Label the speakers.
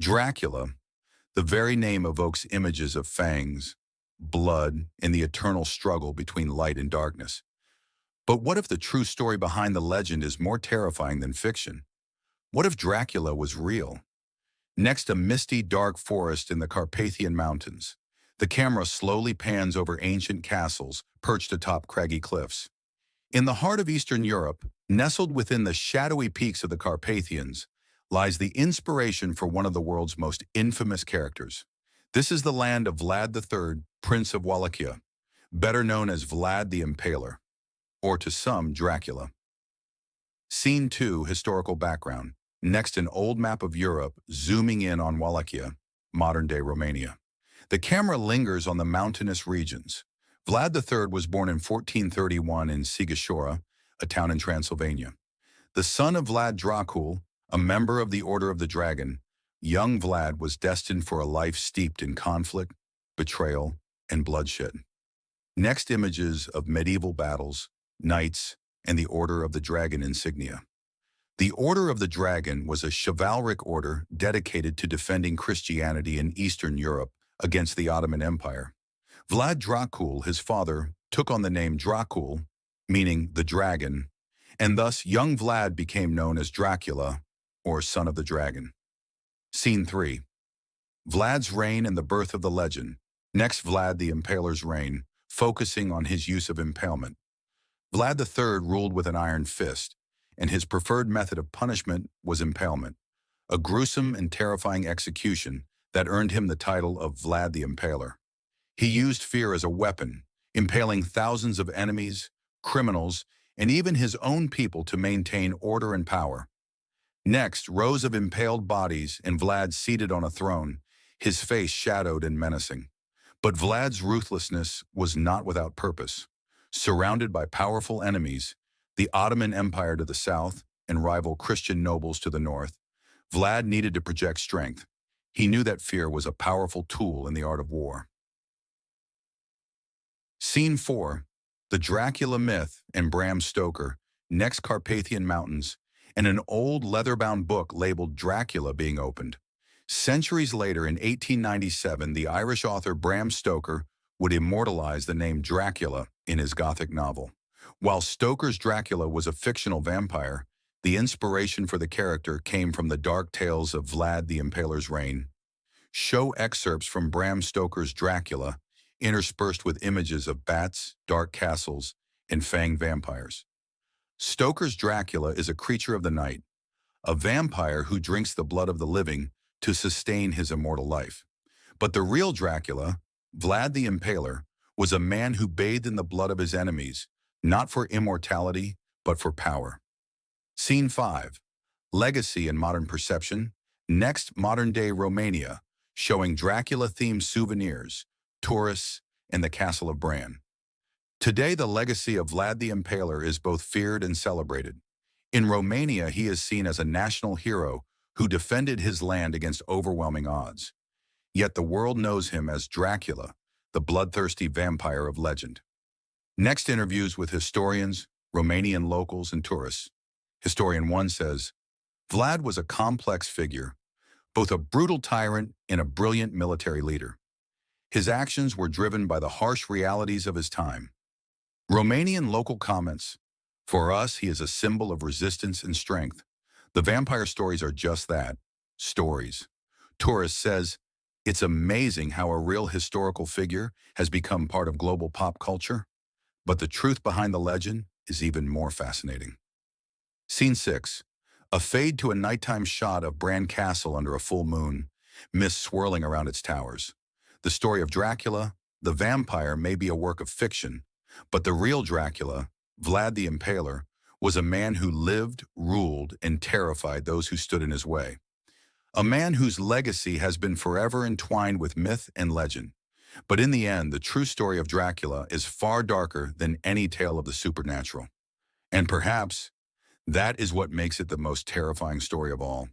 Speaker 1: Dracula, the very name evokes images of fangs, blood, and the eternal struggle between light and darkness. But what if the true story behind the legend is more terrifying than fiction? What if Dracula was real? Next, a misty, dark forest in the Carpathian Mountains. The camera slowly pans over ancient castles perched atop craggy cliffs. In the heart of Eastern Europe, nestled within the shadowy peaks of the Carpathians, lies the inspiration for one of the world's most infamous characters. This is the land of Vlad III, Prince of Wallachia, better known as Vlad the Impaler, or to some, Dracula. Scene 2, historical background. Next, an old map of Europe zooming in on Wallachia, modern-day Romania. The camera lingers on the mountainous regions. Vlad III was born in 1431 in Sighișoara, a town in Transylvania. The son of Vlad Dracula, a member of the Order of the Dragon, young Vlad was destined for a life steeped in conflict, betrayal, and bloodshed. Next, images of medieval battles, knights, and the Order of the Dragon insignia. The Order of the Dragon was a chivalric order dedicated to defending Christianity in Eastern Europe against the Ottoman Empire. Vlad Dracula, his father, took on the name Dracula, meaning the dragon, and thus young Vlad became known as Dracula, or son of the dragon. Scene 3. Vlad's reign and the birth of the legend. Next, Vlad the Impaler's reign, focusing on his use of impalement. Vlad III ruled with an iron fist, and his preferred method of punishment was impalement, a gruesome and terrifying execution that earned him the title of Vlad the Impaler. He used fear as a weapon, impaling thousands of enemies, criminals, and even his own people to maintain order and power. Next, rows of impaled bodies and Vlad seated on a throne, his face shadowed and menacing. But Vlad's ruthlessness was not without purpose. Surrounded by powerful enemies, the Ottoman Empire to the south and rival Christian nobles to the north, Vlad needed to project strength. He knew that fear was a powerful tool in the art of war. Scene 4. The Dracula myth and Bram Stoker, next Carpathian Mountains, and an old leather-bound book labeled Dracula being opened. Centuries later, in 1897, the Irish author Bram Stoker would immortalize the name Dracula in his Gothic novel. While Stoker's Dracula was a fictional vampire, the inspiration for the character came from the dark tales of Vlad the Impaler's reign. Show excerpts from Bram Stoker's Dracula, interspersed with images of bats, dark castles, and fanged vampires. Stoker's Dracula is a creature of the night, a vampire who drinks the blood of the living to sustain his immortal life. But the real Dracula, Vlad the Impaler, was a man who bathed in the blood of his enemies, not for immortality, but for power. Scene 5. Legacy and modern perception. Next, modern-day Romania, showing Dracula-themed souvenirs, tourists, and the Castle of Bran. Today, the legacy of Vlad the Impaler is both feared and celebrated. In Romania, he is seen as a national hero who defended his land against overwhelming odds. Yet the world knows him as Dracula, the bloodthirsty vampire of legend. Next, interviews with historians, Romanian locals, and tourists. Historian 1 says, Vlad was a complex figure, both a brutal tyrant and a brilliant military leader. His actions were driven by the harsh realities of his time. Romanian local comments, for us, he is a symbol of resistance and strength. The vampire stories are just that, stories. Tourist says, it's amazing how a real historical figure has become part of global pop culture, but the truth behind the legend is even more fascinating. Scene 6. A fade to a nighttime shot of Bran Castle under a full moon, mist swirling around its towers. The story of Dracula, the vampire, may be a work of fiction, but the real Dracula, Vlad the Impaler, was a man who lived, ruled, and terrified those who stood in his way. A man whose legacy has been forever entwined with myth and legend. But in the end, the true story of Dracula is far darker than any tale of the supernatural. And perhaps that is what makes it the most terrifying story of all.